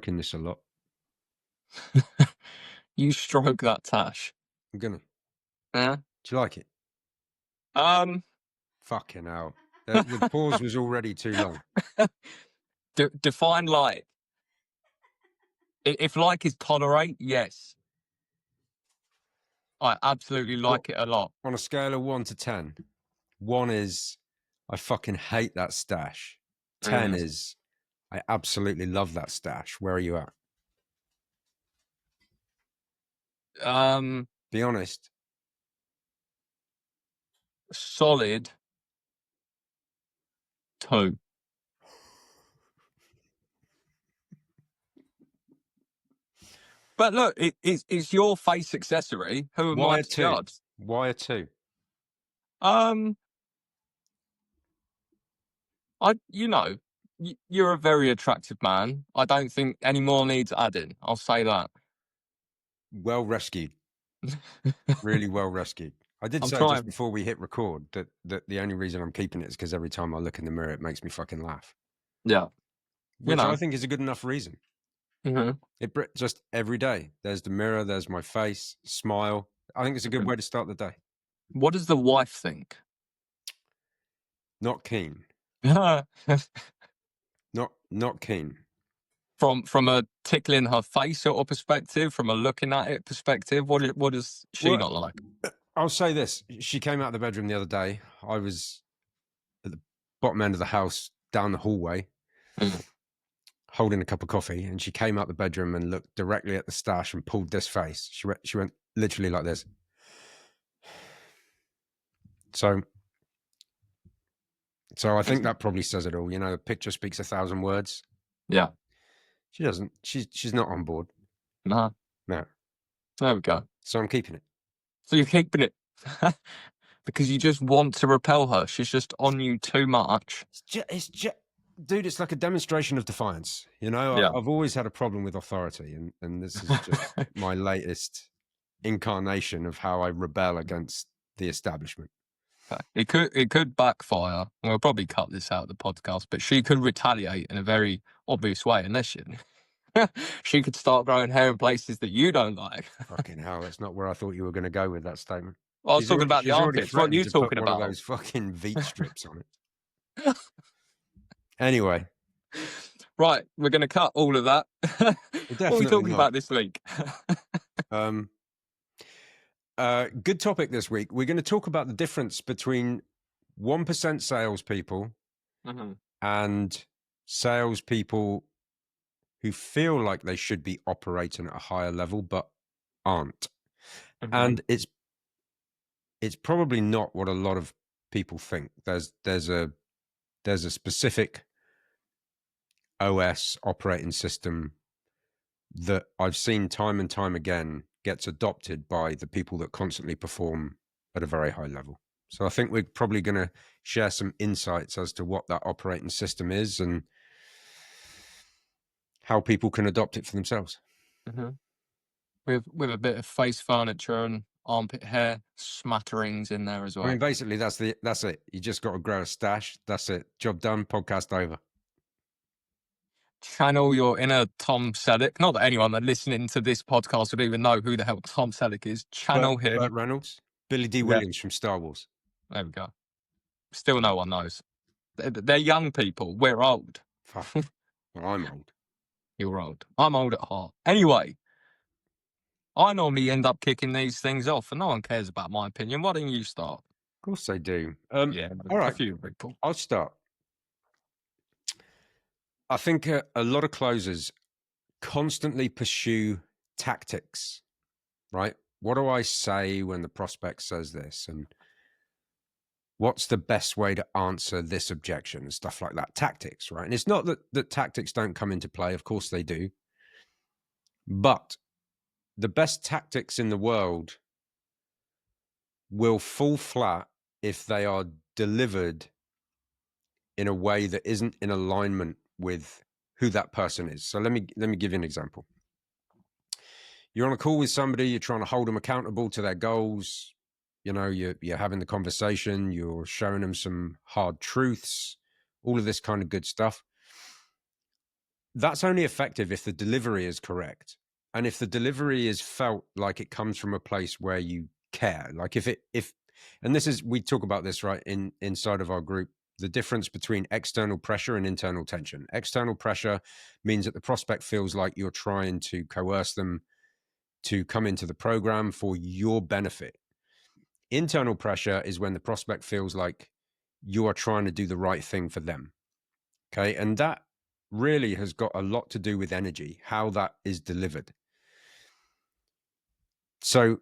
stroking this a lot. You stroke that tash. I'm gonna. Yeah. Do you like it? Um. Fucking hell. The pause was already too long. Define like. If like is tolerate, yes, I absolutely like it a lot. On a scale of 1 to 10, 1 is I fucking hate that stash. 10 is I absolutely love that stash. Where are you at? Be honest. Solid 2. But look, it's your face accessory. Who am Why I a to 2? judge? Why a 2? You're a very attractive man. I don't think any more needs adding. I'll say that. Well rescued. Really well rescued. I did I'm say just trying. before we hit record that the only reason I'm keeping it is because every time I look in the mirror, it makes me fucking laugh. Yeah. Which I think is a good enough reason. Mm-hmm. Just every day. There's the mirror, there's my face, smile. I think it's a good way to start the day. What does the wife think? Not keen. Not keen. From a tickling her face sort of perspective, from a looking at it perspective, what does she not like? I'll say this. She came out of the bedroom the other day. I was at the bottom end of the house down the hallway holding a cup of coffee, and she came out the bedroom and looked directly at the stash and pulled this face. She went literally like this. So I think that probably says it all. You know, a picture speaks 1,000 words. Yeah. She doesn't. She's not on board. No. No. There we go. So I'm keeping it. So you're keeping it because you just want to repel her. She's just on you too much. It's just, dude, it's like a demonstration of defiance. You know, Yeah. I've always had a problem with authority, and this is just my latest incarnation of how I rebel against the establishment. It could backfire. We'll probably cut this out of the podcast, but she could retaliate in a very obvious way, unless she could start growing hair in places that you don't like. Fucking hell, that's not where I thought you were going to go with that statement. I was talking about the armpits. What are you talking about? One of those fucking Veet strips on it. Anyway. Right, we're going to cut all of that. What are we talking about this week? Good topic this week. We're going to talk about the difference between 1% salespeople and salespeople who feel like they should be operating at a higher level but aren't. And it's probably not what a lot of people think. There's a specific OS operating system that I've seen time and time again gets adopted by the people that constantly perform at a very high level. So I think we're probably going to share some insights as to what that operating system is and how people can adopt it for themselves. With a bit of face furniture and armpit hair smatterings in there as well. I mean, basically, that's it. You just got to grow a stash. That's it. Job done. Podcast over. Channel your inner Tom Selleck. Not that anyone that listening to this podcast would even know who the hell Tom Selleck is. Channel him. Burt Reynolds, Billy D. Williams from Star Wars. There we go. Still no one knows. They're young people. We're old. Fuck. Well, I'm old. You're old. I'm old at heart. Anyway, I normally end up kicking these things off, and no one cares about my opinion. Why don't you start? Of course they do. Yeah, all right. A few people. I'll start. I think a lot of closers constantly pursue tactics, right? What do I say when the prospect says this? And what's the best way to answer this objection and stuff like that? Tactics, right? And it's not that tactics don't come into play. Of course they do. But the best tactics in the world will fall flat if they are delivered in a way that isn't in alignment with who that person is. So let me give you an example. You're on a call with somebody, you're trying to hold them accountable to their goals. You know, you're having the conversation, you're showing them some hard truths, all of this kind of good stuff. that's only effective if the delivery is correct. And if the delivery is felt like it comes from a place where you care, like and this is, we talk about this, right, inside of our group, the difference between external pressure and internal tension. External pressure means that the prospect feels like you're trying to coerce them to come into the program for your benefit. Internal pressure is when the prospect feels like you are trying to do the right thing for them. Okay. And that really has got a lot to do with energy, how that is delivered. So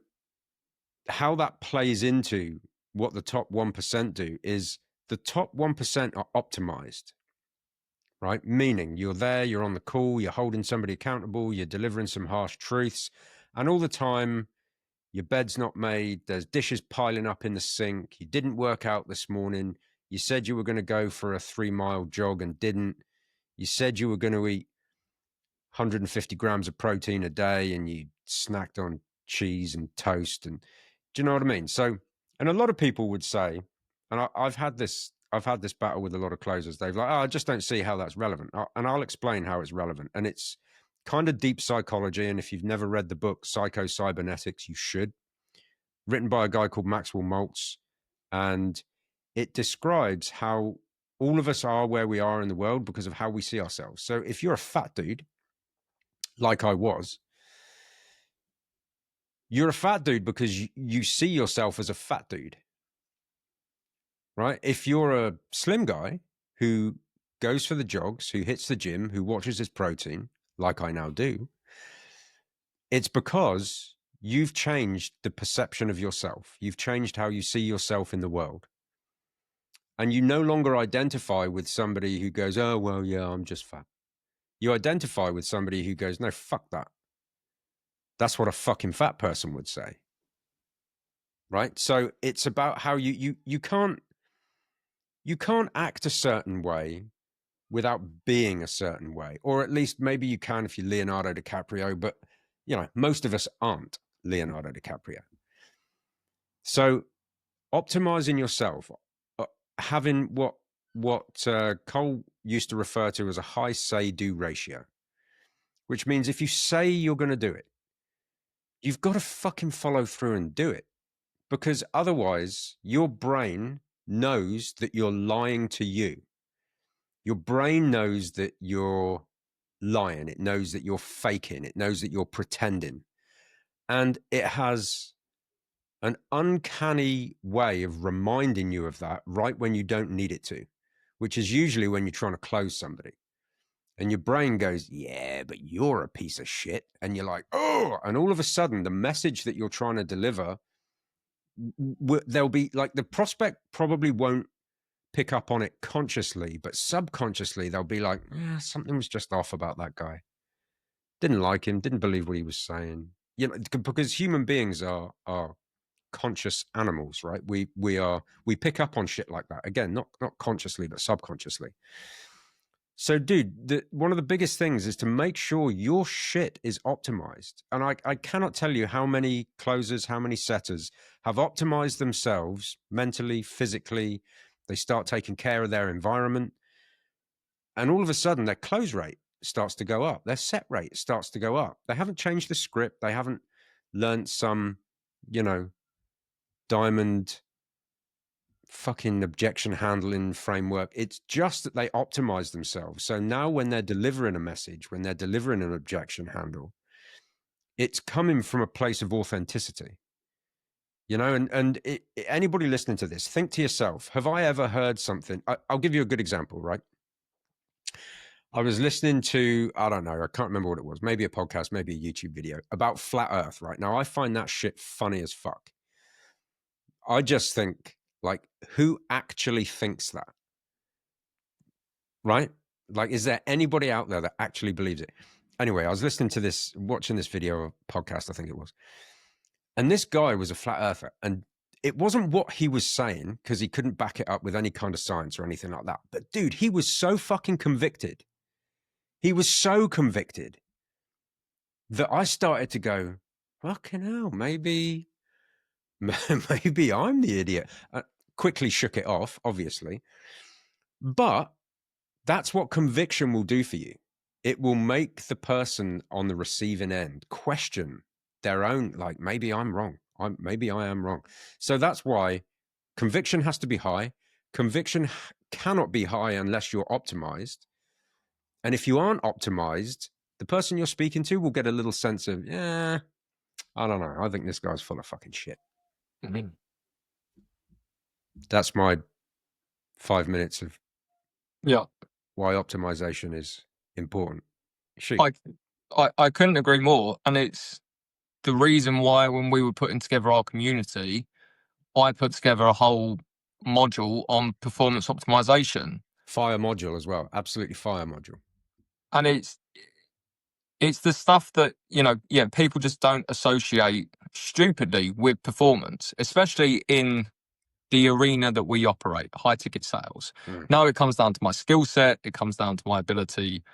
how that plays into what the top 1% do is the top 1% are optimized, right? Meaning you're there, you're on the call, you're holding somebody accountable, you're delivering some harsh truths, and all the time your bed's not made, there's dishes piling up in the sink, you didn't work out this morning, you said you were going to go for a 3-mile jog and didn't, you said you were going to eat 150 grams of protein a day and you snacked on cheese and toast. And do you know what I mean? So, and a lot of people would say, and I've had this battle with a lot of closers. They've like, oh, I just don't see how that's relevant. And I'll explain how it's relevant. And it's kind of deep psychology. And if you've never read the book Psycho-Cybernetics, you should. Written by a guy called Maxwell Maltz. And it describes how all of us are where we are in the world because of how we see ourselves. So if you're a fat dude, like I was, you're a fat dude because you see yourself as a fat dude, right? If you're a slim guy who goes for the jogs, who hits the gym, who watches his protein, like I now do, it's because you've changed the perception of yourself. You've changed how you see yourself in the world. And you no longer identify with somebody who goes, oh, well, yeah, I'm just fat. You identify with somebody who goes, no, fuck that. That's what a fucking fat person would say. Right? So it's about how you can't act a certain way without being a certain way, or at least maybe you can if you're Leonardo DiCaprio, but you know, most of us aren't Leonardo DiCaprio. So optimizing yourself, having what Cole used to refer to as a high say-do ratio, which means if you say you're going to do it, you've got to fucking follow through and do it. Because otherwise, your brain knows that you're lying to you. Your brain knows that you're lying. It knows that you're faking. It knows that you're pretending. And it has an uncanny way of reminding you of that right when you don't need it to, which is usually when you're trying to close somebody. And your brain goes, yeah, but you're a piece of shit. And you're like, oh, and all of a sudden, the message that you're trying to deliver, there'll be like the prospect probably won't pick up on it consciously, but subconsciously they'll be like, something was just off about that guy. Didn't like him, didn't believe what he was saying. You know, because human beings are conscious animals, right? We pick up on shit like that. Again, not consciously, but subconsciously. So, dude, one of the biggest things is to make sure your shit is optimized. And I cannot tell you how many closers, how many setters have optimized themselves mentally, physically. They start taking care of their environment. And all of a sudden, their close rate starts to go up. Their set rate starts to go up. They haven't changed the script. They haven't learned some, you know, diamond fucking objection handling framework. It's just that they optimize themselves. So now when they're delivering a message, when they're delivering an objection handle, it's coming from a place of authenticity. You know, and anybody listening to this, think to yourself, have I ever heard something? I'll give you a good example, right? I was listening to, I don't know, I can't remember what it was, maybe a podcast, maybe a YouTube video about flat earth, right? Now, I find that shit funny as fuck. I just think, like, who actually thinks that? Right? Like, is there anybody out there that actually believes it? Anyway, I was watching this video podcast, I think it was. And this guy was a flat earther. And it wasn't what he was saying because he couldn't back it up with any kind of science or anything like that. But dude, he was so fucking convicted. He was so convicted that I started to go, fucking hell, maybe I'm the idiot. Quickly shook it off, obviously. But that's what conviction will do for you. it will make the person on the receiving end question their own, like, maybe I'm wrong. Maybe I am wrong. So that's why conviction has to be high. Conviction cannot be high unless you're optimized. And if you aren't optimized, the person you're speaking to will get a little sense of, yeah, I don't know. I think this guy's full of fucking shit. Mm-hmm. That's my 5 minutes of Yeah. why optimization is important. Shoot. I couldn't agree more. And it's the reason why when we were putting together our community, I put together a whole module on performance optimization. Fire module as well. Absolutely fire module. And it's the stuff that, people just don't associate stupidly with performance, especially in the arena that we operate, high ticket sales. Now it comes down to my skill set. It comes down to my ability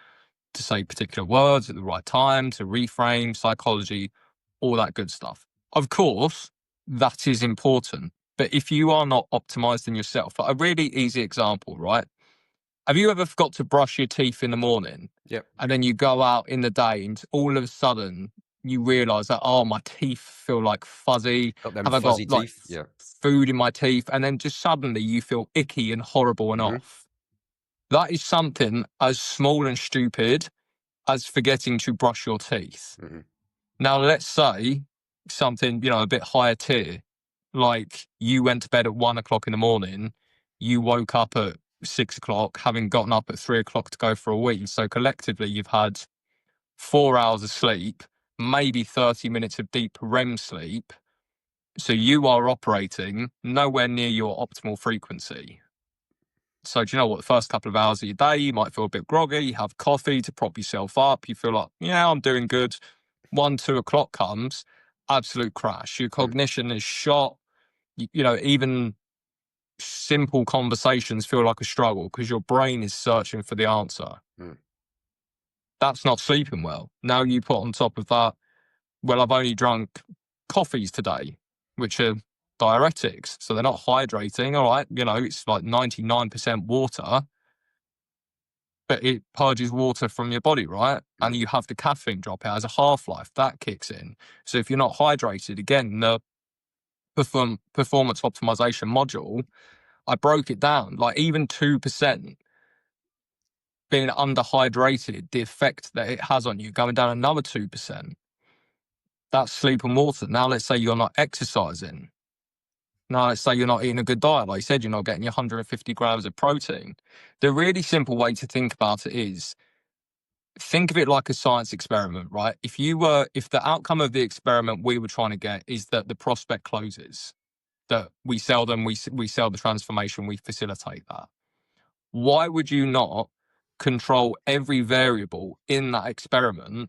to say particular words at the right time, to reframe, psychology, all that good stuff. Of course, that is important. But if you are not optimized in yourself, like a really easy example, right? Have you ever forgot to brush your teeth in the morning? Yep. And then you go out in the day and all of a sudden you realize that, oh, my teeth feel like fuzzy. Got them Have I fuzzy got like teeth? Yeah. food in my teeth? And then just suddenly you feel icky and horrible and off. That is something as small and stupid as forgetting to brush your teeth. Now, let's say something, a bit higher tier, like you went to bed at 1 o'clock in the morning, you woke up at 6 o'clock, having gotten up at 3 o'clock to go for a wee. So collectively, you've had 4 hours of sleep, maybe 30 minutes of deep REM sleep. So you are operating nowhere near your optimal frequency. So do you know what? The first couple of hours of your day, you might feel a bit groggy, you have coffee to prop yourself up. You feel like, yeah, I'm doing good. 1, 2 o'clock comes, absolute crash. Your cognition is shot. Even simple conversations feel like a struggle because your brain is searching for the answer. That's not sleeping well. Now you put on top of that, well, I've only drunk coffees today, which are diuretics. So they're not hydrating. All right. It's like 99% water, but it purges water from your body, right? And you have the caffeine drop. It has a half-life that kicks in. So if you're not hydrated, again, the performance optimization module, I broke it down, like even 2% being underhydrated, the effect that it has on you going down another 2%. That's sleep and water. Now let's say you're not exercising. Now let's say you're not eating a good diet. Like you said, you're not getting your 150 grams of protein. The really simple way to think about it is, think of it like a science experiment, right? If the outcome of the experiment we were trying to get is that the prospect closes, that we sell them, we sell the transformation, we facilitate that. Why would you not control every variable in that experiment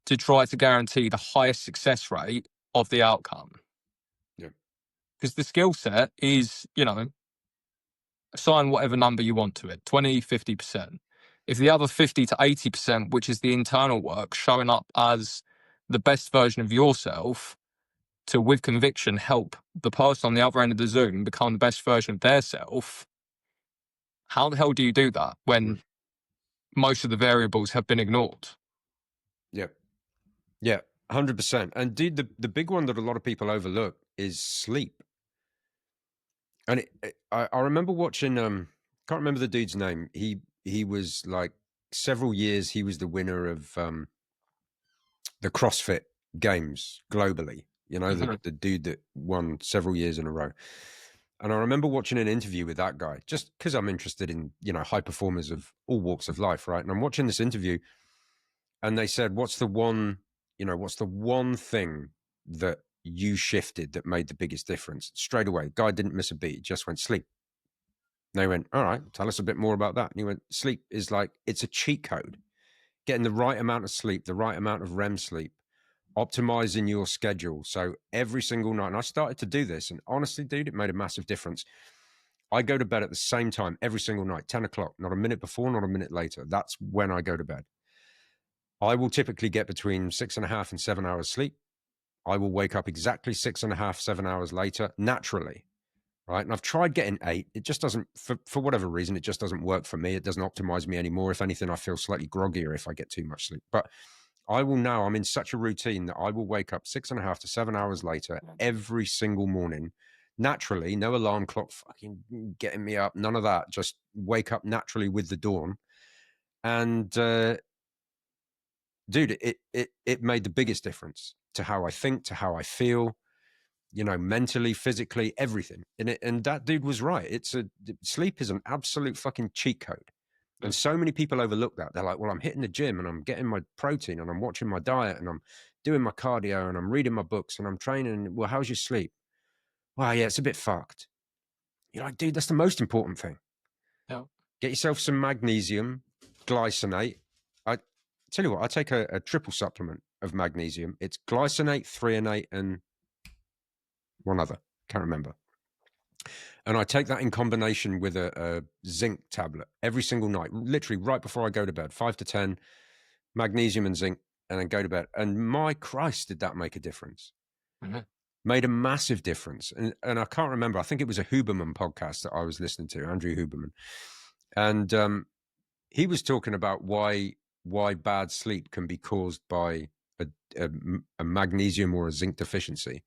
to try to guarantee the highest success rate of the outcome? Yeah. Because the skill set is, assign whatever number you want to it, 20, 50%. If the other 50 to 80%, which is the internal work, showing up as the best version of yourself to, with conviction, help the person on the other end of the Zoom become the best version of their self, how the hell do you do that when most of the variables have been ignored? Yeah. Yeah. 100%. And dude, the big one that a lot of people overlook is sleep. And I remember watching, can't remember the dude's name. He was like several years, he was the winner of the CrossFit games globally, the dude that won several years in a row. And I remember watching an interview with that guy just because I'm interested in, high performers of all walks of life, right? And I'm watching this interview and they said, what's the one thing that you shifted that made the biggest difference? Straight away, guy didn't miss a beat, he just went sleep. And they went, all right, tell us a bit more about that. And he went, sleep is like, it's a cheat code. Getting the right amount of sleep, the right amount of REM sleep, optimizing your schedule. So every single night, and I started to do this, and honestly, dude, it made a massive difference. I go to bed at the same time every single night, 10 o'clock, not a minute before, not a minute later. That's when I go to bed. I will typically get between 6.5 and 7 hours sleep. I will wake up exactly 6.5, 7 hours later, naturally. right? And I've tried getting 8. It just doesn't, for whatever reason, it just doesn't work for me. It doesn't optimize me anymore. If anything, I feel slightly groggier if I get too much sleep. But I'm in such a routine that I will wake up 6.5 to 7 hours later every single morning. Naturally, no alarm clock fucking getting me up, none of that. Just wake up naturally with the dawn. And dude, it made the biggest difference to how I think, to how I feel, mentally, physically, everything. And that dude was right. Sleep is an absolute fucking cheat code. And so many people overlook that. They're like, well, I'm hitting the gym and I'm getting my protein and I'm watching my diet and I'm doing my cardio and I'm reading my books and I'm training. Well, how's your sleep? Well, yeah, it's a bit fucked. You're like, dude, that's the most important thing. Yeah. Get yourself some magnesium, glycinate. I tell you what, I take a triple supplement of magnesium. It's glycinate, threonate, and one other. Can't remember. And I take that in combination with a zinc tablet every single night, literally right before I go to bed, 5 to 10, magnesium and zinc, and then go to bed. And my Christ, did that make a difference? Mm-hmm. Made a massive difference. And I can't remember. I think it was a Huberman podcast that I was listening to, Andrew Huberman. And he was talking about why bad sleep can be caused by a magnesium or a zinc deficiency.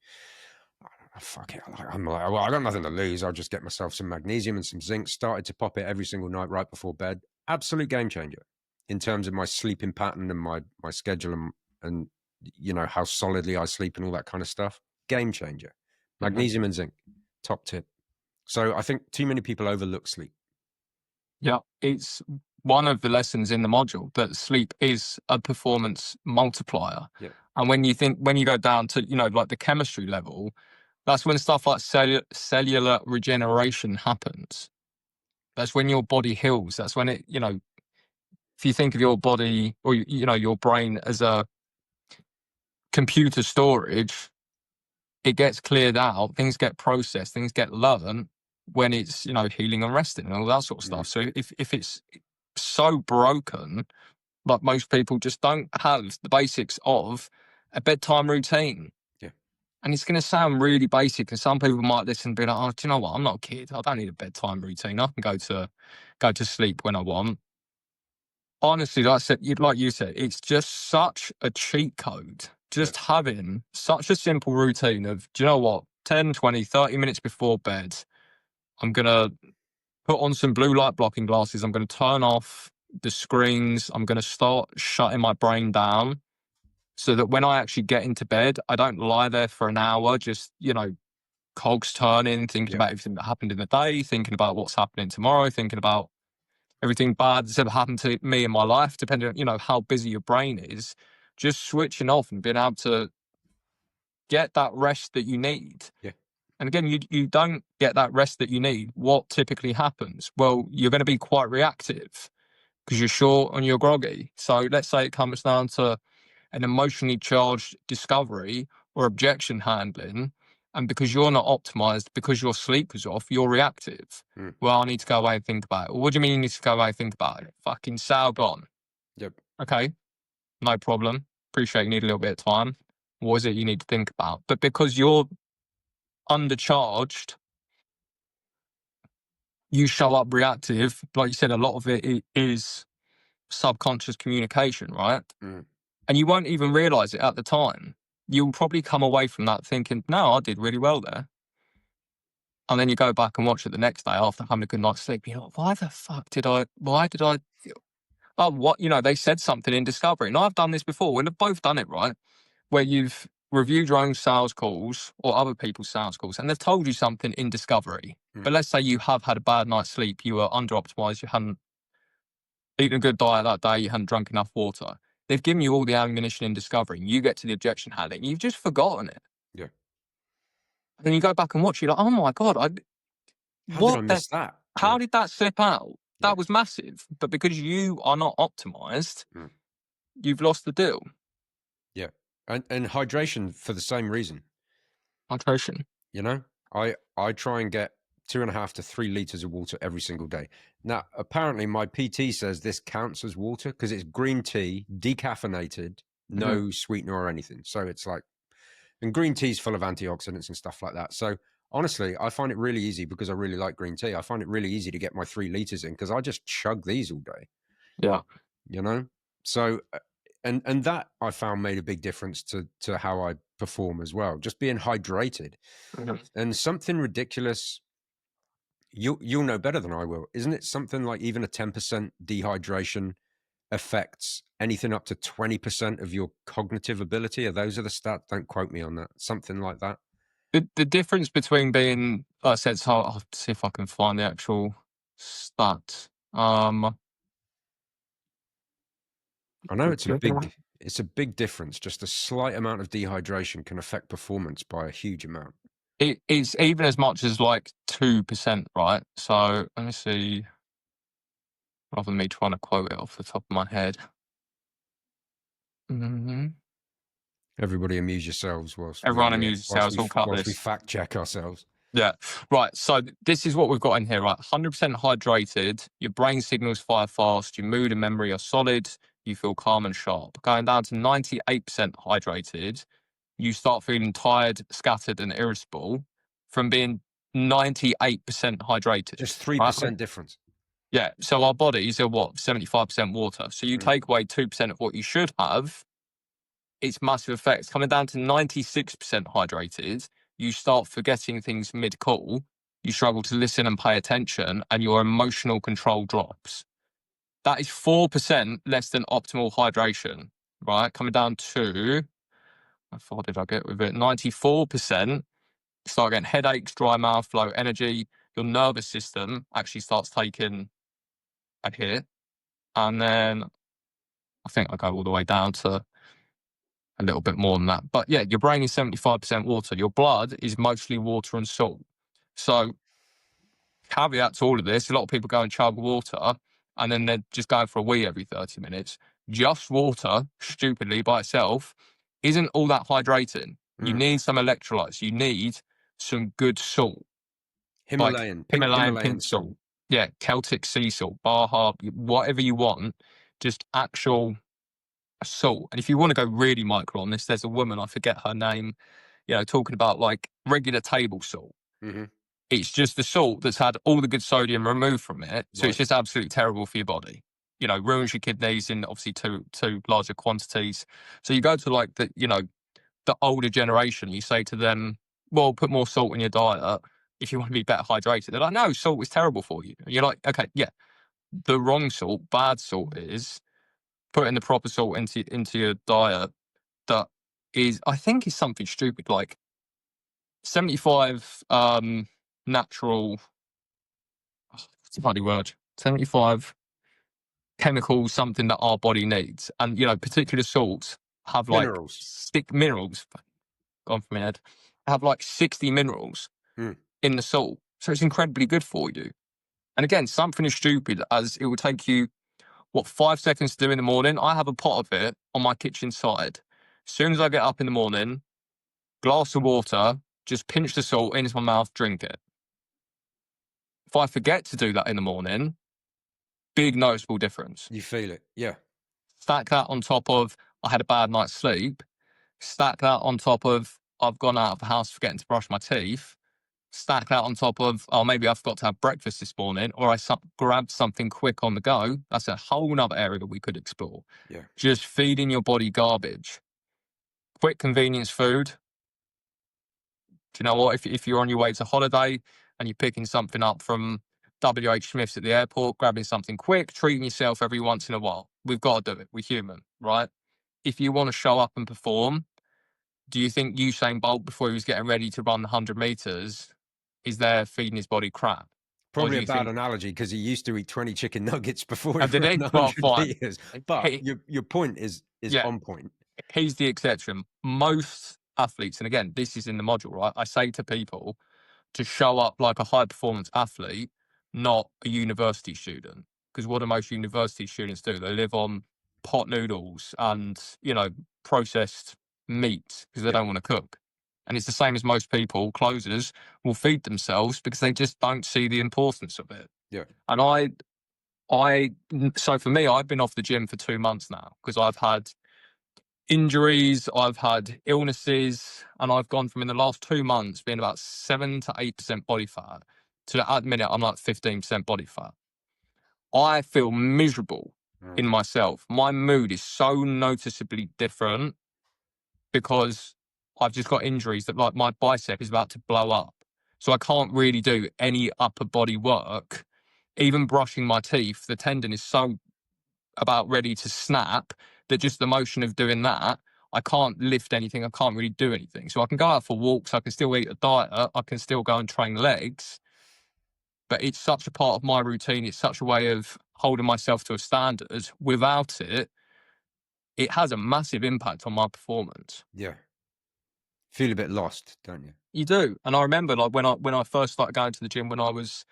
Fuck it. I'm like, well, I got nothing to lose. I'll just get myself some magnesium and some zinc. Started to pop it every single night right before bed. Absolute game changer in terms of my sleeping pattern and my schedule and how solidly I sleep and all that kind of stuff. Game changer. Magnesium and zinc, top tip. So I think too many people overlook sleep. Yeah, it's one of the lessons in the module that sleep is a performance multiplier. Yeah. And when you go down to, like the chemistry level, that's when stuff like cellular regeneration happens. That's when your body heals. That's when it, if you think of your body or, your brain as a computer storage, it gets cleared out, things get processed, things get learned when it's, healing and resting and all that sort of stuff. So if it's so broken, like most people just don't have the basics of a bedtime routine. Yeah. And it's going to sound really basic, and some people might listen and be like, oh, do you know what? I'm not a kid. I don't need a bedtime routine. I can go to sleep when I want. Honestly, like you said, it's just such a cheat code. Just having such a simple routine of, do you know what? 10, 20, 30 minutes before bed, I'm going to put on some blue light blocking glasses. I'm going to turn off the screens. I'm going to start shutting my brain down so that when I actually get into bed, I don't lie there for an hour, just, cogs turning, thinking about everything that happened in the day, thinking about what's happening tomorrow, thinking about everything bad that's ever happened to me in my life, depending on, how busy your brain is. Just switching off and being able to get that rest that you need. Yeah. And again, you don't get that rest that you need. What typically happens? Well, you're going to be quite reactive because you're short and you're groggy. So let's say it comes down to an emotionally charged discovery or objection handling. And because you're not optimized, because your sleep is off, you're reactive. Well, I need to go away and think about it. Well, what do you mean you need to go away and think about it? Fucking sail gone. Yep. Okay, no problem. Appreciate you need a little bit of time. What is it you need to think about? But because you're undercharged, you show up reactive. Like you said, a lot of it is subconscious communication, right? And you won't even realize it at the time. You'll probably come away from that thinking, no, I did really well there. And then you go back and watch it the next day after having a good night's sleep. You're like, why did I, oh, what, they said something in Discovery. And I've done this before. We've both done it, right? Where you've reviewed your own sales calls or other people's sales calls and they've told you something in Discovery. But let's say you have had a bad night's sleep. You were under optimized. You hadn't eaten a good diet that day. You hadn't drunk enough water. They've given you all the ammunition in Discovery. And you get to the objection handling. You've just forgotten it. Yeah. And then you go back and watch. You're like, oh my God, How did I miss that? How did that slip out? Yeah. That was massive. But because you are not optimized, you've lost the deal. Yeah. And hydration for the same reason. Hydration. I try and get 2.5 to 3 liters of water every single day. Now, apparently my PT says this counts as water because it's green tea, decaffeinated, no sweetener or anything. So it's like, and green tea is full of antioxidants and stuff like that. So Honestly, I find it really easy because I really like green tea. I find it really easy to get my 3 liters in because I just chug these all day. Yeah. You know? So, and that I found made a big difference to how I perform as well. Just being hydrated. Mhm. And something ridiculous, you'll know better than I will. Isn't it something like even a 10% dehydration affects anything up to 20% of your cognitive ability? Or those are the stats? Don't quote me on that. Something like that. The difference between being, like I said, so I'll see if I can find the actual stat. I know it's a big difference. Just a slight amount of dehydration can affect performance by a huge amount. It's even as much as like 2%, right? So let me see, rather than me trying to quote it off the top of my head. Mm-hmm. Everybody amuse yourselves Everyone amuse yourselves, we'll cut whilst we this. fact check ourselves. Yeah, right. So this is what we've got in here, right? 100% hydrated, your brain signals fire fast, your mood and memory are solid, you feel calm and sharp. Going down to 98% hydrated, you start feeling tired, scattered, and irritable from being 98% hydrated. Just Right? 3% difference. Yeah. So our bodies are what? 75% water. So you take away 2% of what you should have, it's massive effects. Coming down to 96% hydrated, you start forgetting things mid call, you struggle to listen and pay attention, and your emotional control drops. That is 4% less than optimal hydration, right? Coming down to, how far did I get with it? 94%. Start getting headaches, dry mouth, low energy. Your nervous system actually starts taking a hit. And then I think I go all the way down to a little bit more than that. But yeah, your brain is 75% water. Your blood is mostly water and salt. So, caveat to all of this, a lot of people go and chug water and then they're just going for a wee every 30 minutes. Just water, stupidly by itself, isn't all that hydrating. You need some electrolytes. You need some good salt, like Pink Himalayan Himalayan pink salt. salt. Yeah, Celtic sea salt, Baja, whatever you want, just actual salt. And if you want to go really micro on this, there's a woman, I forget her name, talking about like regular table salt. Mm-hmm. It's just the salt that's had all the good sodium removed from it. So it's Right. just absolutely terrible for your body. Ruins your kidneys in obviously two larger quantities. So you go to like the older generation, you say to them, well, put more salt in your diet if you want to be better hydrated. They're like, no, salt is terrible for you. And you're like, okay, yeah. The wrong salt, bad salt is putting the proper salt into your diet that is, I think, is something stupid like 75 natural, what's the bloody word? 75 chemicals, something that our body needs. And, particular salts have like Minerals. stick minerals, gone from my head, have like 60 minerals in the salt. So it's incredibly good for you. And again, something as stupid as it will take you, 5 seconds to do in the morning. I have a pot of it on my kitchen side. As soon as I get up in the morning, glass of water, just pinch the salt into my mouth, drink it. If I forget to do that in the morning, big noticeable difference. You feel it. Yeah. Stack that on top of I had a bad night's sleep. Stack that on top of I've gone out of the house forgetting to brush my teeth. Stack that on top of, oh, maybe I forgot to have breakfast this morning, or I grabbed something quick on the go. That's a whole nother area that we could explore. Yeah. Just feeding your body garbage. Quick convenience food. Do you know what? If you're on your way to holiday and you're picking something up from WH Smith's at the airport, grabbing something quick, treating yourself every once in a while. We've got to do it. We're human, right? If you want to show up and perform, do you think Usain Bolt, before he was getting ready to run the 100 meters, is there feeding his body crap? Or do Probably a you bad think, analogy because he used to eat 20 chicken nuggets before he did ran he? the Well, 100 fine. meters. But He, your point is yeah, on point. he's the exception. Most athletes, and again, this is in the module, right? I say to people, to show up like a high performance athlete, not a university student. Because what do most university students do? They live on pot noodles and, processed meat because they Yeah. don't want to cook. And it's the same as most people, closers will feed themselves because they just don't see the importance of it. Yeah. And so for me, I've been off the gym for 2 months now because I've had injuries, I've had illnesses, and I've gone from in the last 2 months being about 7 to 8% body fat to at the minute I'm like 15% body fat. I feel miserable in myself. My mood is so noticeably different because I've just got injuries that, like, my bicep is about to blow up. So I can't really do any upper body work. Even brushing my teeth, the tendon is so about ready to snap that just the motion of doing that, I can't lift anything. I can't really do anything. So I can go out for walks. I can still eat a diet. I can still go and train legs. But it's such a part of my routine. It's such a way of holding myself to a standard. Without it, it has a massive impact on my performance. Yeah. Feel a bit lost, don't you? You do. And I remember, like, when I first started going to the gym when I was,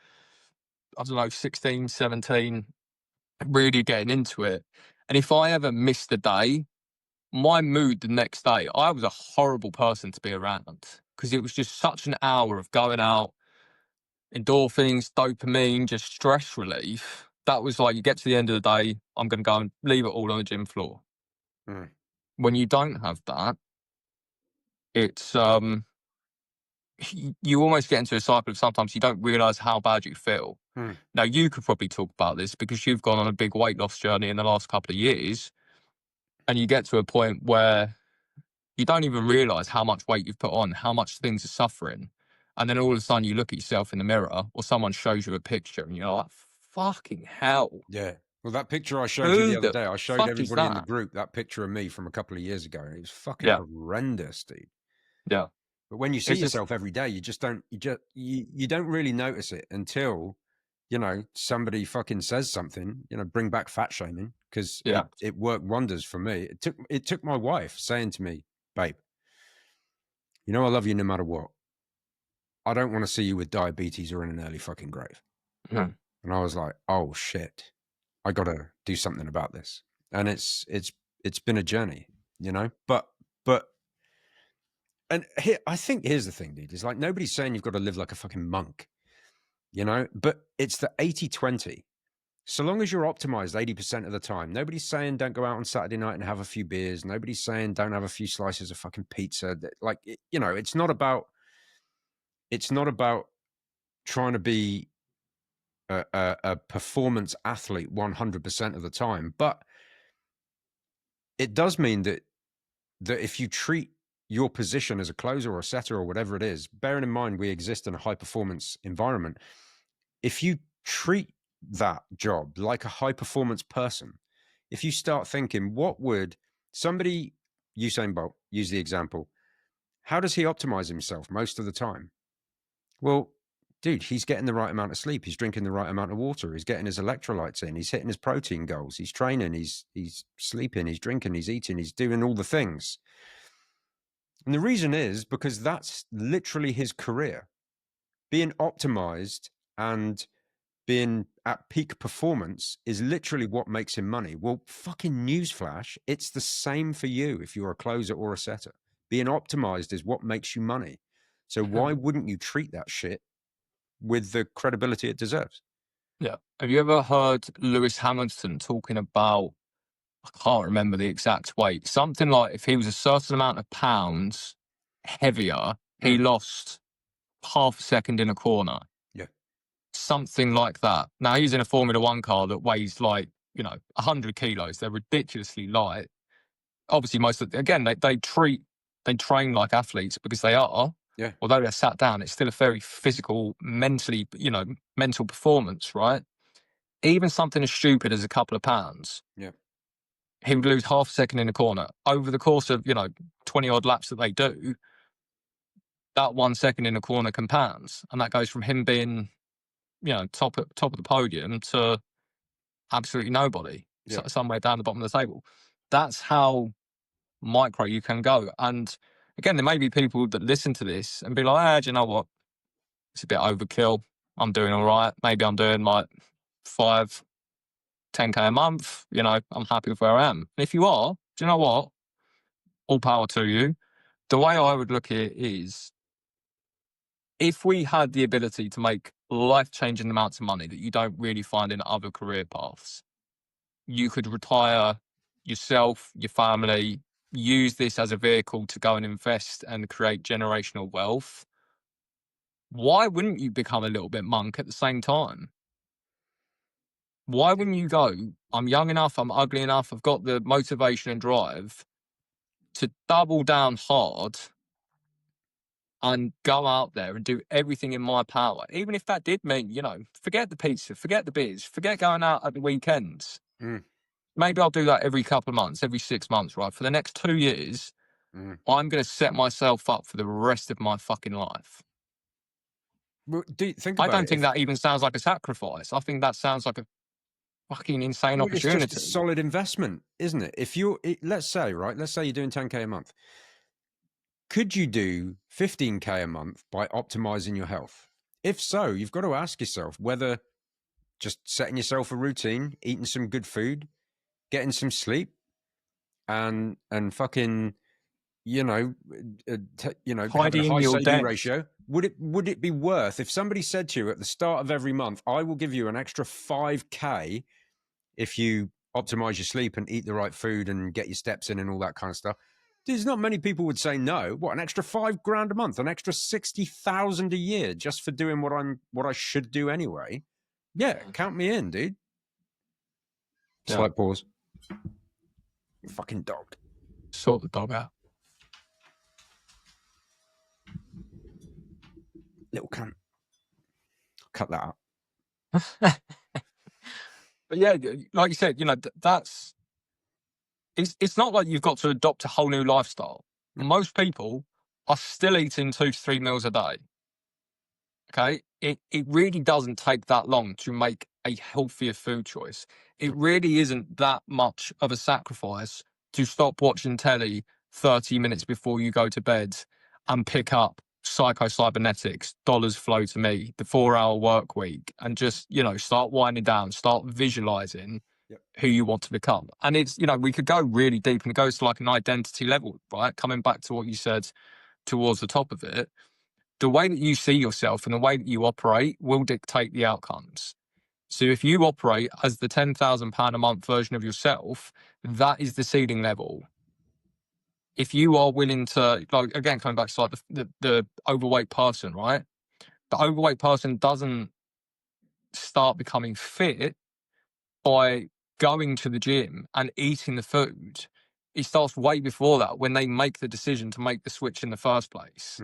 I don't know, 16, 17, really getting into it. And if I ever missed a day, my mood the next day, I was a horrible person to be around because it was just such an hour of going out, endorphins, dopamine, just stress relief. That was like, you get to the end of the day, I'm going to go and leave it all on the gym floor. When you don't have that, it's you almost get into a cycle of sometimes you don't realize how bad you feel. Now, you could probably talk about this because you've gone on a big weight loss journey in the last couple of years, and you get to a point where you don't even realize how much weight you've put on, how much things are suffering. And then all of a sudden you look at yourself in the mirror or someone shows you a picture and you're like, fucking hell. Yeah. Well, that picture I showed you Who the other the day, I showed fuck is everybody in the that? group that picture of me from a couple of years ago. It was fucking Yeah. horrendous, dude. Yeah. But when you see It's just, yourself every day, you just don't, you don't really notice it until, you know, somebody fucking says something, you know, bring back fat shaming, because yeah. it worked wonders for me. It took my wife saying to me, babe, you know, I love you no matter what. I don't want to see you with diabetes or in an early fucking grave. Mm. And I was like, oh shit, I got to do something about this. And it's been a journey, you know, but and here, I think here's the thing, dude, is like, nobody's saying you've got to live like a fucking monk, you know, but it's the 80-20. So long as you're optimized 80% of the time, nobody's saying don't go out on Saturday night and have a few beers. Nobody's saying don't have a few slices of fucking pizza. Like, you know, it's not about trying to be a performance athlete 100% of the time. But it does mean that if you treat your position as a closer or a setter or whatever it is, bearing in mind we exist in a high performance environment, if you treat that job like a high performance person, if you start thinking, what would somebody, Usain Bolt, use the example, how does he optimize himself most of the time? Well, dude, he's getting the right amount of sleep. He's drinking the right amount of water. He's getting his electrolytes in. He's hitting his protein goals. He's training. He's sleeping. He's drinking. He's eating. He's doing all the things. And the reason is because that's literally his career. Being optimized and being at peak performance is literally what makes him money. Well, fucking newsflash, it's the same for you if you're a closer or a setter. Being optimized is what makes you money. So why wouldn't you treat that shit with the credibility it deserves? Yeah. Have you ever heard Lewis Hamilton talking about, I can't remember the exact weight, something like if he was a certain amount of pounds heavier, he lost half a second in a corner. Yeah. Something like that. Now, he's in a Formula One car that weighs like, 100 kilos. They're ridiculously light. Obviously, again, they train like athletes because they are. Yeah. Although they're sat down, it's still a very physical, mentally, mental performance, right? Even something as stupid as a couple of pounds. Yeah. He would lose half a second in a corner. Over the course of, 20 odd laps that they do, that 1 second in a corner compounds. And that goes from him being, top of the podium to absolutely nobody, somewhere down the bottom of the table. That's how micro you can go. And again, there may be people that listen to this and be like, do you know what? It's a bit overkill. I'm doing all right. Maybe I'm doing like 5, 10K a month. I'm happy with where I am. And if you are, do you know what? All power to you. The way I would look at it is, if we had the ability to make life-changing amounts of money that you don't really find in other career paths, you could retire yourself, your family, use this as a vehicle to go and invest and create generational wealth, why wouldn't you become a little bit monk at the same time? Why wouldn't you go, I'm young enough, I'm ugly enough, I've got the motivation and drive to double down hard and go out there and do everything in my power, even if that did mean, forget the pizza, forget the beers, forget going out at the weekends. Maybe I'll do that every couple of months, every 6 months, right? For the next 2 years, I'm going to set myself up for the rest of my fucking life. Well, think I about don't it. think that even sounds like a sacrifice. I think that sounds like a fucking insane Well, it's just a opportunity. solid investment, isn't it? If let's say you're doing 10K a month. Could you do 15K a month by optimizing your health? If so, you've got to ask yourself whether just setting yourself a routine, eating some good food, getting some sleep, and fucking, having a Tidying high your say-do debt. ratio, would it be worth, if somebody said to you at the start of every month, I will give you an extra 5K if you optimize your sleep and eat the right food and get your steps in and all that kind of stuff? There's not many people would say no. What, an extra $5,000 a month, an extra 60,000 a year just for doing what I should do anyway? Yeah, count me in, dude. Slight pause. Fucking dog. Sort the dog out. Little cunt. Cut that out. But yeah, like you said, that's it's not like you've got to adopt a whole new lifestyle. Most people are still eating 2 to 3 meals a day. Okay, it really doesn't take that long to make a healthier food choice. It really isn't that much of a sacrifice to stop watching telly 30 minutes before you go to bed and pick up Psycho Cybernetics, Dollars Flow to Me, the 4-hour work week, and just, start winding down, start visualizing who you want to become. And it's, we could go really deep, and it goes to like an identity level, right? Coming back to what you said towards the top of it, the way that you see yourself and the way that you operate will dictate the outcomes. So if you operate as the £10,000 a month version of yourself, that is the ceiling level. If you are willing to, like, again, coming back to like the overweight person, right? The overweight person doesn't start becoming fit by going to the gym and eating the food. It starts way before that, when they make the decision to make the switch in the first place.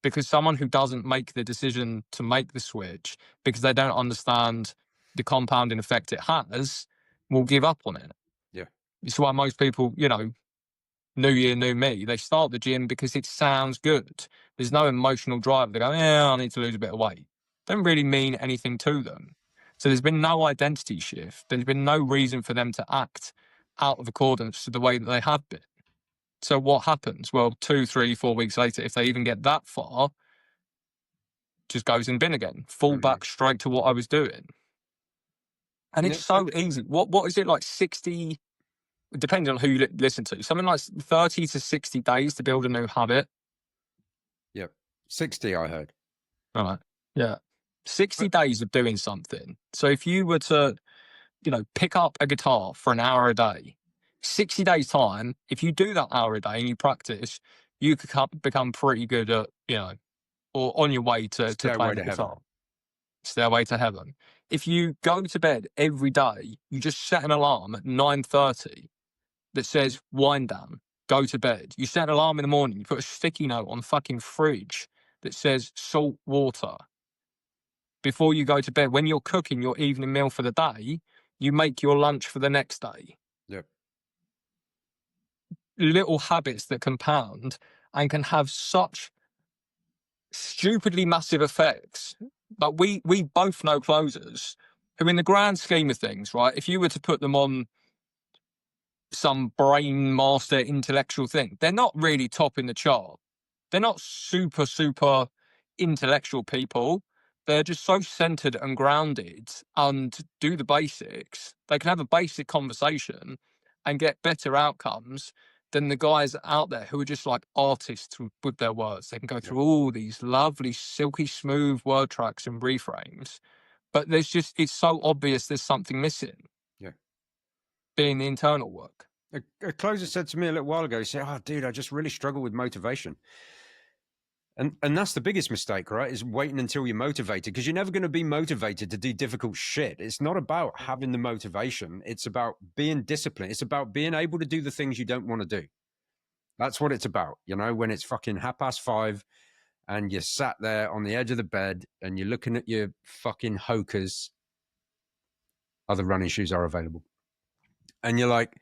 Because someone who doesn't make the decision to make the switch because they don't understand the compounding effect it has will give up on it. Yeah. It's why most people, new year, new me, they start the gym because it sounds good. There's no emotional drive. They go, I need to lose a bit of weight. Don't really mean anything to them. So there's been no identity shift. There's been no reason for them to act out of accordance to the way that they have been. So what happens? Well, 2, 3, 4 weeks later, if they even get that far, just goes in the bin again. Fall back straight to what I was doing. And it's so easy. What is it, like 60, depending on who you listen to, something like 30 to 60 days to build a new habit? Yep. 60, I heard. All right. Yeah. 60 days of doing something. So if you were to, pick up a guitar for an hour a day, 60 days time, if you do that hour a day and you practice, you could become pretty good at, or on your way to playing the guitar. Stairway to heaven. If you go to bed every day, you just set an alarm at 9:30 that says wind down, go to bed. You set an alarm in the morning, you put a sticky note on the fucking fridge that says salt water. Before you go to bed, when you're cooking your evening meal for the day, you make your lunch for the next day. Yep. Little habits that compound and can have such stupidly massive effects. But we both know closers who, in the grand scheme of things, right, if you were to put them on some brain master intellectual thing, they're not really topping the chart. They're not super, super intellectual people. They're just so centered and grounded and do the basics. They can have a basic conversation and get better outcomes than the guys out there who are just like artists with their words. They can go through all these lovely, silky smooth word tracks and reframes, but it's so obvious there's something missing. Yeah. Being the internal work. A closer said to me a little while ago, he said, "Oh, dude, I just really struggle with motivation." And that's the biggest mistake, right? Is waiting until you're motivated, because you're never going to be motivated to do difficult shit. It's not about having the motivation. It's about being disciplined. It's about being able to do the things you don't want to do. That's what it's about. You know, when it's fucking 5:30 and you're sat there on the edge of the bed and you're looking at your fucking hokers, other running shoes are available. And you're like,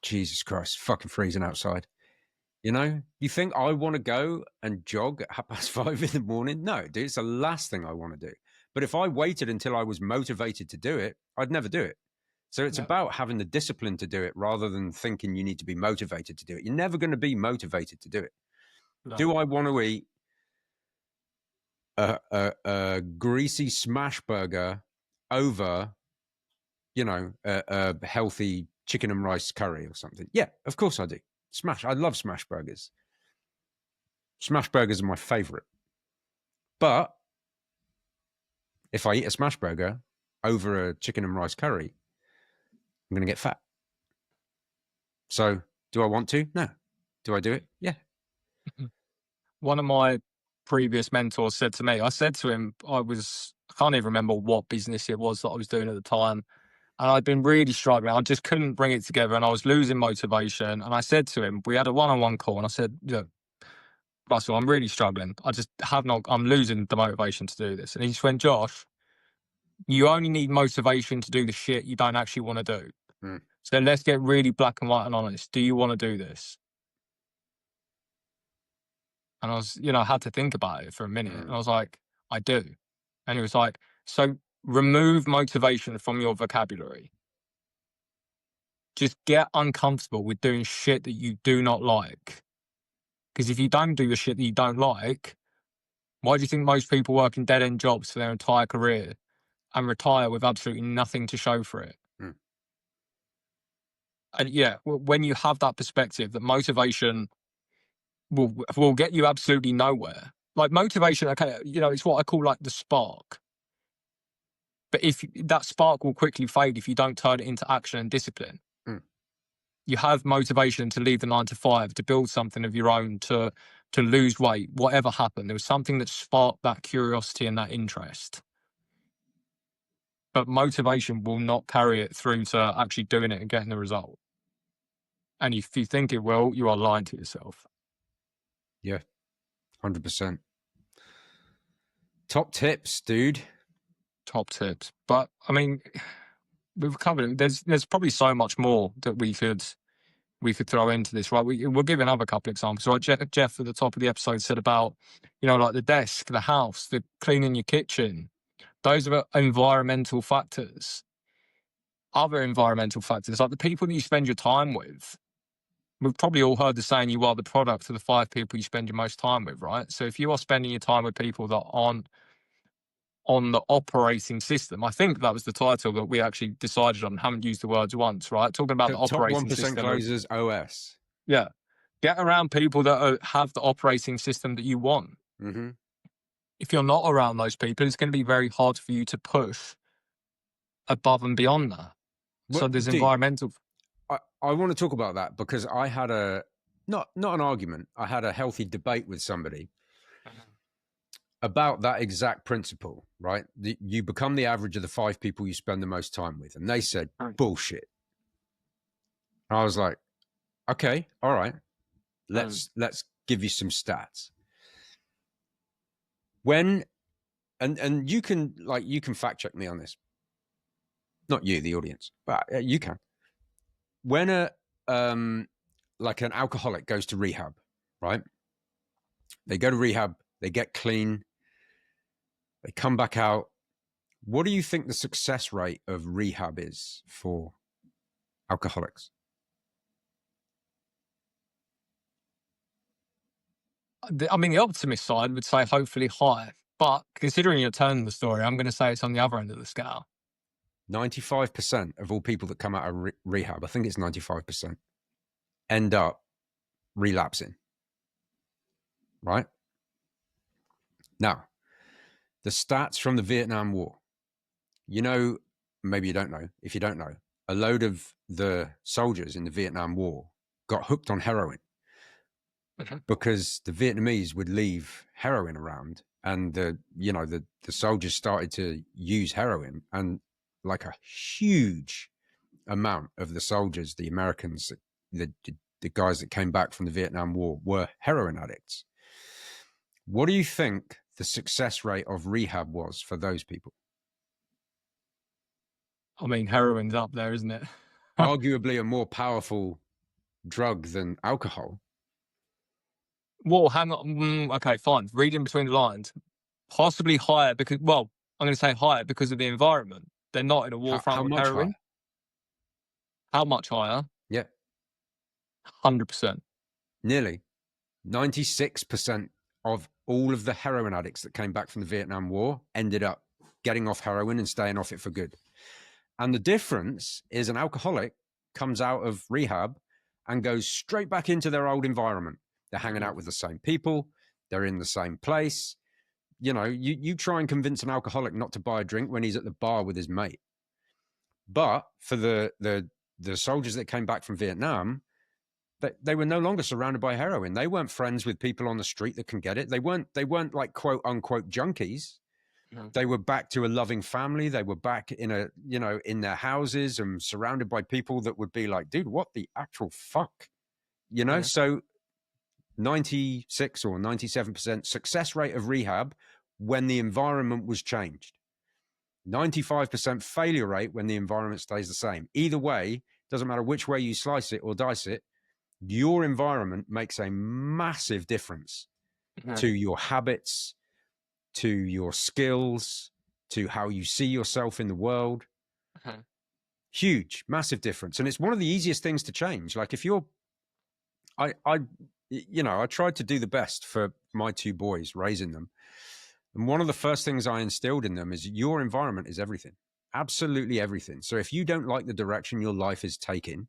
Jesus Christ, fucking freezing outside. You know, you think I want to go and jog at 5:30 in the morning? No, dude, it's the last thing I want to do. But if I waited until I was motivated to do it, I'd never do it. So it's about having the discipline to do it rather than thinking you need to be motivated to do it. You're never going to be motivated to do it. No. Do I want to eat a greasy smash burger over, you know, a healthy chicken and rice curry or something? Yeah, of course I do. I love smash burgers. Smash burgers are my favorite. But if I eat a smash burger over a chicken and rice curry, I'm going to get fat. So do I want to? No. Do I do it? Yeah. One of my previous mentors said to me, I said to him, I can't even remember what business it was that I was doing at the time. And I'd been really struggling. I just couldn't bring it together and I was losing motivation. And I said to him, we had a one-on-one call and I said, look, Russell, I'm really struggling. I'm losing the motivation to do this. And he just went, Josh, you only need motivation to do the shit you don't actually want to do. Mm. So let's get really black and white and honest. Do you want to do this? And I had to think about it for a minute. And I was like, I do. And he was like, so remove motivation from your vocabulary. Just get uncomfortable with doing shit that you do not like. Because if you don't do the shit that you don't like, why do you think most people work in dead-end jobs for their entire career and retire with absolutely nothing to show for it? Mm. And yeah, when you have that perspective that motivation will get you absolutely nowhere. Like motivation, okay, it's what I call like the spark. But if that spark will quickly fade if you don't turn it into action and discipline. Mm. You have motivation to leave the 9 to 5, to build something of your own, to lose weight, whatever happened. There was something that sparked that curiosity and that interest. But motivation will not carry it through to actually doing it and getting the result. And if you think it will, you are lying to yourself. Yeah, 100%. Top tips, dude. Top tips. But I mean, we've covered it. There's probably so much more that we could throw into this, right? We'll give another couple of examples. Right, Jeff at the top of the episode said about, like the desk, the house, the cleaning your kitchen. Those are environmental factors. Other environmental factors, like the people that you spend your time with. We've probably all heard the saying, you are the product of the 5 people you spend your most time with, right? So if you are spending your time with people that aren't on the operating system, I think that was the title that we actually decided on, haven't used the words once, right? Talking about the operating system. Top 1% closers OS. Yeah. Get around people that have the operating system that you want. Mm-hmm. If you're not around those people, it's going to be very hard for you to push above and beyond that. So there's environmental. I want to talk about that because I had not an argument. I had a healthy debate with somebody about that exact principle, right? You become the average of the 5 people you spend the most time with. And they said, bullshit. I was like, okay, all right. Let's give you some stats. When, and you can fact check me on this. Not you, the audience, but you can. When an alcoholic goes to rehab, right? They go to rehab, they get clean, they come back out. What do you think the success rate of rehab is for alcoholics? I mean, the optimist side would say hopefully high, but considering you're telling the story, I'm going to say it's on the other end of the scale. 95% of all people that come out of rehab, I think it's 95%, end up relapsing. Right? Now, the stats from the Vietnam War, maybe you don't know. If you don't know, a load of the soldiers in the Vietnam War got hooked on heroin because the Vietnamese would leave heroin around, and the soldiers started to use heroin, and like a huge amount of the soldiers, the Americans, the guys that came back from the Vietnam War, were heroin addicts. What do you think the success rate of rehab was for those people? I mean, heroin's up there, isn't it? Arguably a more powerful drug than alcohol. Well, hang on. Okay, fine. Reading between the lines, possibly higher because, well, I'm going to say higher because of the environment. They're not in a war front How with much higher? heroin. How much higher? Yeah. 100%. Nearly 96% of all of the heroin addicts that came back from the Vietnam War ended up getting off heroin and staying off it for good. And the difference is an alcoholic comes out of rehab and goes straight back into their old environment. They're hanging out with the same people. They're in the same place. You know, you try and convince an alcoholic not to buy a drink when he's at the bar with his mate. But for the soldiers that came back from Vietnam, they were no longer surrounded by heroin. They weren't friends with people on the street that can get it. They weren't like quote unquote junkies. No. They were back to a loving family. They were back in in their houses and surrounded by people that would be like, dude, what the actual fuck? Yeah. So 96 or 97% success rate of rehab when the environment was changed. 95% failure rate when the environment stays the same. Either way, doesn't matter which way you slice it or dice it, your environment makes a massive difference to your habits, to your skills, to how you see yourself in the world. Huge, massive difference. And it's one of the easiest things to change. Like if you're, I tried to do the best for my two boys, raising them. And one of the first things I instilled in them is your environment is everything, absolutely everything. So if you don't like the direction your life is taking,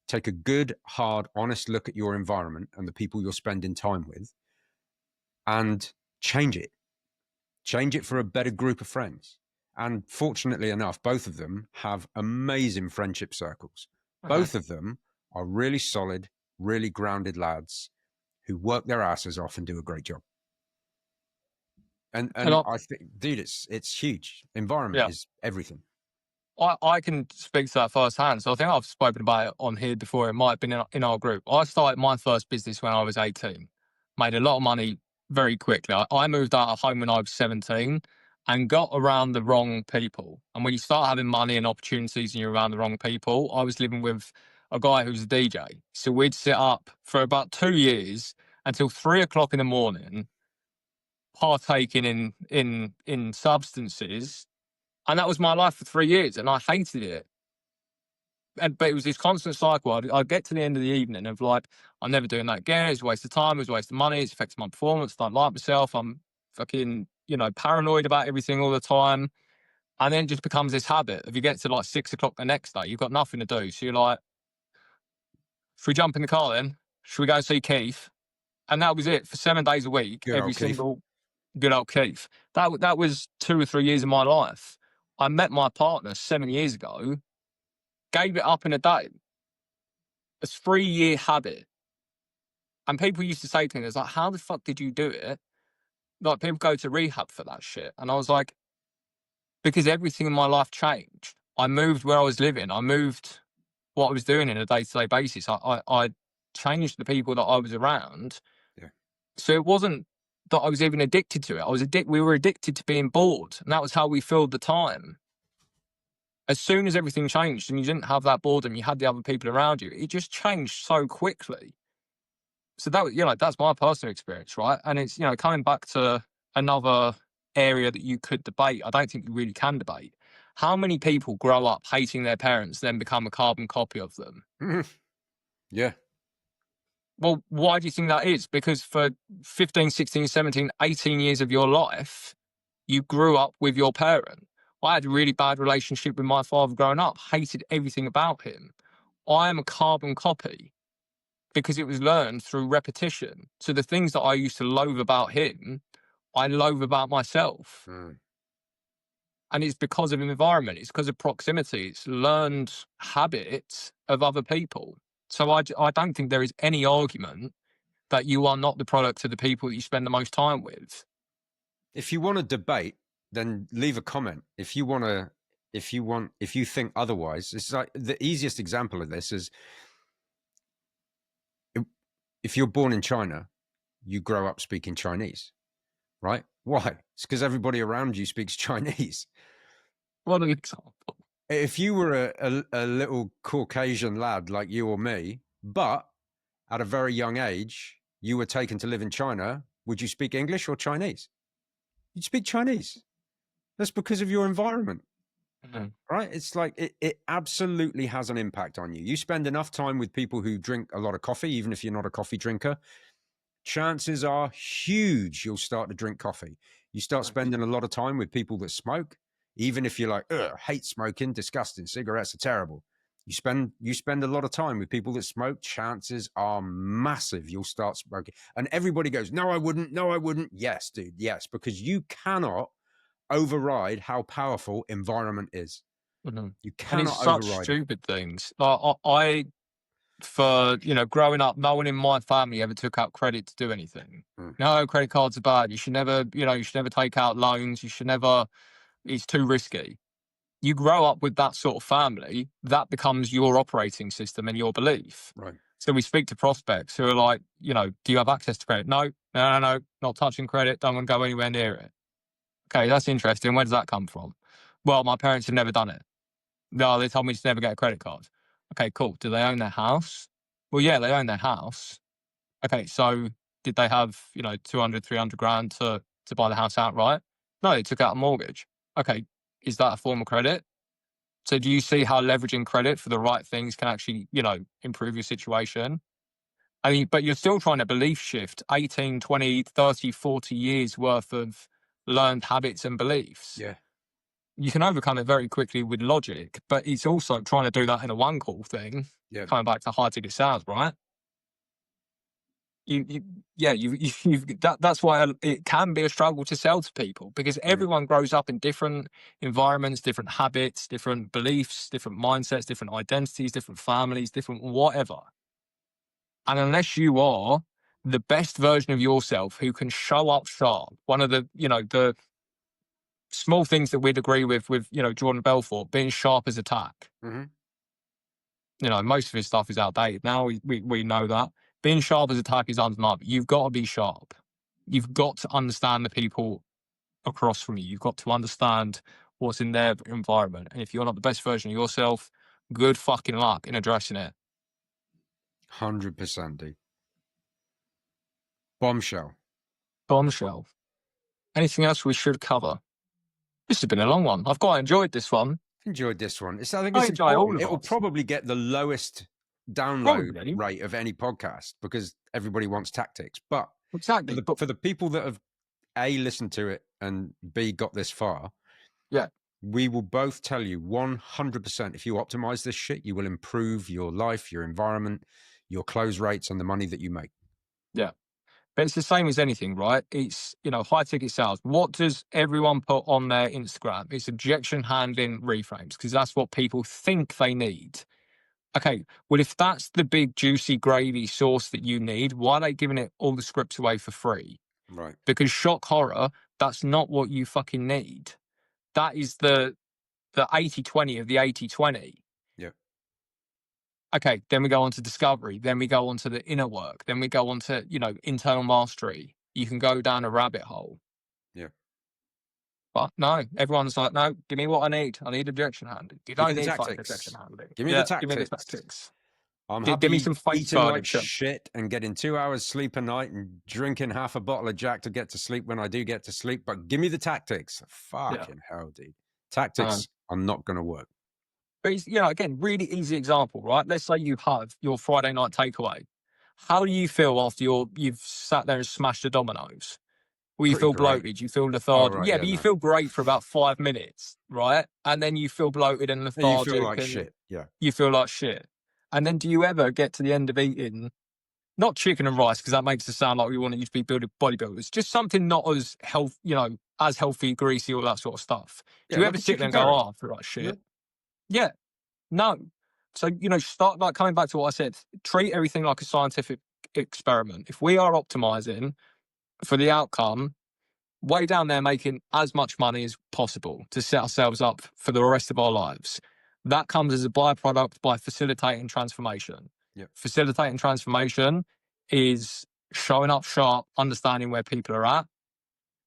take a good, hard, honest look at your environment and the people you're spending time with and change it. Change it for a better group of friends. And fortunately enough, both of them have amazing friendship circles. Both of them are really solid, really grounded lads who work their asses off and do a great job. And I think, dude, it's huge. Environment is everything. I can speak to that firsthand. So I think I've spoken about it on here before. It might have been in our group. I started my first business when I was 18. Made a lot of money very quickly. I moved out of home when I was 17 and got around the wrong people. And when you start having money and opportunities and you're around the wrong people, I was living with a guy who was a DJ. So we'd sit up for about 2 years until 3 o'clock in the morning, partaking in substances. And that was my life for 3 years, and I hated it. But it was this constant cycle. I'd get to the end of the evening of like, I'm never doing that again. It's a waste of time. It's a waste of money. It's affecting my performance. I don't like myself. I'm fucking, paranoid about everything all the time. And then it just becomes this habit. If you get to like 6 o'clock the next day, you've got nothing to do. So you're like, should we jump in the car then? Should we go see Keith? And that was it for 7 days a week. Good every single good old Keith. That was 2 or 3 years of my life. I met my partner 7 years ago, gave it up in a day. A 3-year habit. And people used to say to me, it's like, how the fuck did you do it? Like, people go to rehab for that shit. And I was like, because everything in my life changed. I moved where I was living. I moved what I was doing on a day-to-day basis. I changed the people that I was around. Yeah. So it wasn't that I was even addicted to it. We were addicted to being bored. And that was how we filled the time. As soon as everything changed and you didn't have that boredom, you had the other people around you, it just changed so quickly. So that, that's my personal experience, right? And it's, coming back to another area that you could debate, I don't think you really can debate. How many people grow up hating their parents, then become a carbon copy of them? Yeah. Well, why do you think that is? Because for 15, 16, 17, 18 years of your life, you grew up with your parent. I had a really bad relationship with my father growing up, hated everything about him. I am a carbon copy because it was learned through repetition. So the things that I used to loathe about him, I loathe about myself. And it's because of environment. It's because of proximity. It's learned habits of other people. So I don't think there is any argument that you are not the product of the people that you spend the most time with. If you want to debate, then leave a comment. If you think otherwise, it's like the easiest example of this is if you're born in China, you grow up speaking Chinese, right? Why? It's because everybody around you speaks Chinese. What an example. If you were a little Caucasian lad like you or me, but at a very young age, you were taken to live in China, would you speak English or Chinese? You'd speak Chinese. That's because of your environment. Mm-hmm. Right? It's like it absolutely has an impact on you. You spend enough time with people who drink a lot of coffee, even if you're not a coffee drinker, chances are huge you'll start to drink coffee. You start spending a lot of time with people that smoke, even if you're like, hate smoking, disgusting, cigarettes are terrible. You spend a lot of time with people that smoke, chances are massive you'll start smoking. And everybody goes, no, I wouldn't. No, I wouldn't. Yes, dude. Yes, because you cannot override how powerful environment is. Mm-hmm. You cannot and it's such override stupid things. Like I for growing up, no one in my family ever took out credit to do anything. No, credit cards are bad. You should never take out loans. You should never. It's too risky. You grow up with that sort of family, that becomes your operating system and your belief. Right. So we speak to prospects who are like, do you have access to credit? No, not touching credit. Don't want to go anywhere near it. Okay, that's interesting. Where does that come from? Well, my parents have never done it. No, they told me to never get a credit card. Okay, cool. Do they own their house? Well, yeah, they own their house. Okay, so did they have, 200, 300 grand to buy the house outright? No, they took out a mortgage. Okay, is that a form of credit? So do you see how leveraging credit for the right things can actually, improve your situation? I mean, but you're still trying to belief shift 18, 20, 30, 40 years worth of learned habits and beliefs. Yeah. You can overcome it very quickly with logic, but it's also trying to do that in a one call thing. Yeah. Coming back to high ticket sales, right? That's why it can be a struggle to sell to people, because everyone grows up in different environments, different habits, different beliefs, different mindsets, different identities, different families, different whatever. And unless you are the best version of yourself who can show up sharp, one of the small things that we'd agree with Jordan Belfort, being sharp as a tack. Mm-hmm. Most of his stuff is outdated now. We know that. Being sharp as a tack is undeniable. You've got to be sharp. You've got to understand the people across from you. You've got to understand what's in their environment. And if you're not the best version of yourself, good fucking luck in addressing it. 100%, dude. Bombshell. Anything else we should cover? This has been a long one. I've quite enjoyed this one. I think it's important. It will probably get the lowest download rate of any podcast because everybody wants tactics. But exactly. For the people that have A, listened to it and B, got this far, we will both tell you 100% if you optimize this shit, you will improve your life, your environment, your close rates, and the money that you make. Yeah. But it's the same as anything, right? It's, high ticket sales. What does everyone put on their Instagram? It's objection handling reframes, because that's what people think they need. Okay, well, if that's the big juicy gravy sauce that you need, why are they giving it all the scripts away for free? Right. Because shock horror, that's not what you fucking need. That is the 80-20 of the 80-20. Yeah. Okay, then we go on to discovery. Then we go on to the inner work. Then we go on to, internal mastery. You can go down a rabbit hole. Yeah. But no, everyone's like, no, give me what I need. I need objection handling. You don't need objection handling. Give me the tactics. Give me the tactics. I'm happy give me some eating like shit and getting 2 hours sleep a night and drinking half a bottle of Jack to get to sleep when I do get to sleep. But give me the tactics. Fucking hell, dude. Tactics are not going to work. But it's, again, really easy example, right? Let's say you have your Friday night takeaway. How do you feel after you've sat there and smashed the dominoes? Well, you feel bloated, you feel lethargic. But you feel great for about 5 minutes, right? And then you feel bloated and lethargic. You feel like shit, yeah. You feel like shit. And then do you ever get to the end of eating not chicken and rice, because that makes it sound like we want you to be building bodybuilders. Just something not as as healthy, greasy, all that sort of stuff. Do you like ever a sit there chicken and go, curry. "Oh, for that shit"? Yeah, no. So start like coming back to what I said. Treat everything like a scientific experiment. If we are optimizing for the outcome, way down there making as much money as possible to set ourselves up for the rest of our lives. That comes as a byproduct by facilitating transformation. Yep. Facilitating transformation is showing up sharp, understanding where people are at,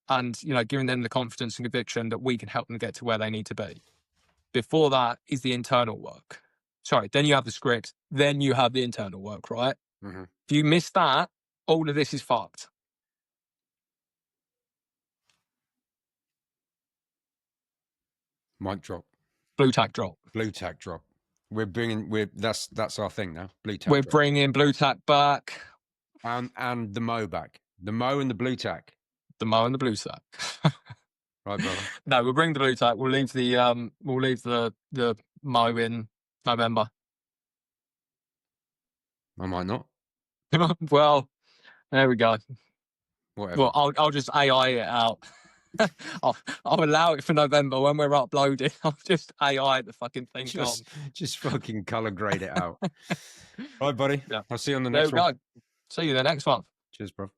and giving them the confidence and conviction that we can help them get to where they need to be. Before that is the internal work. Sorry, then you have the script, then you have the internal work, right? Mm-hmm. If you miss that, all of this is fucked. Mic drop. Blue tack drop. Blue tack drop. That's our thing now. Blue tack. We're drop. bringing blue tack back. And the Mo back. The Mo and the blue tack. The Mo and the blue tack. Right, brother. No, we'll bring the blue tack. We'll leave the Mo in November. I might not. Well, there we go. Whatever. Well, I'll just AI it out. I'll allow it for November when we're uploading. I'll just AI the fucking thing. Just fucking color grade it out. Right, buddy. Yeah. I'll see you on the There next we one. go. See you in the next one. Cheers, bro.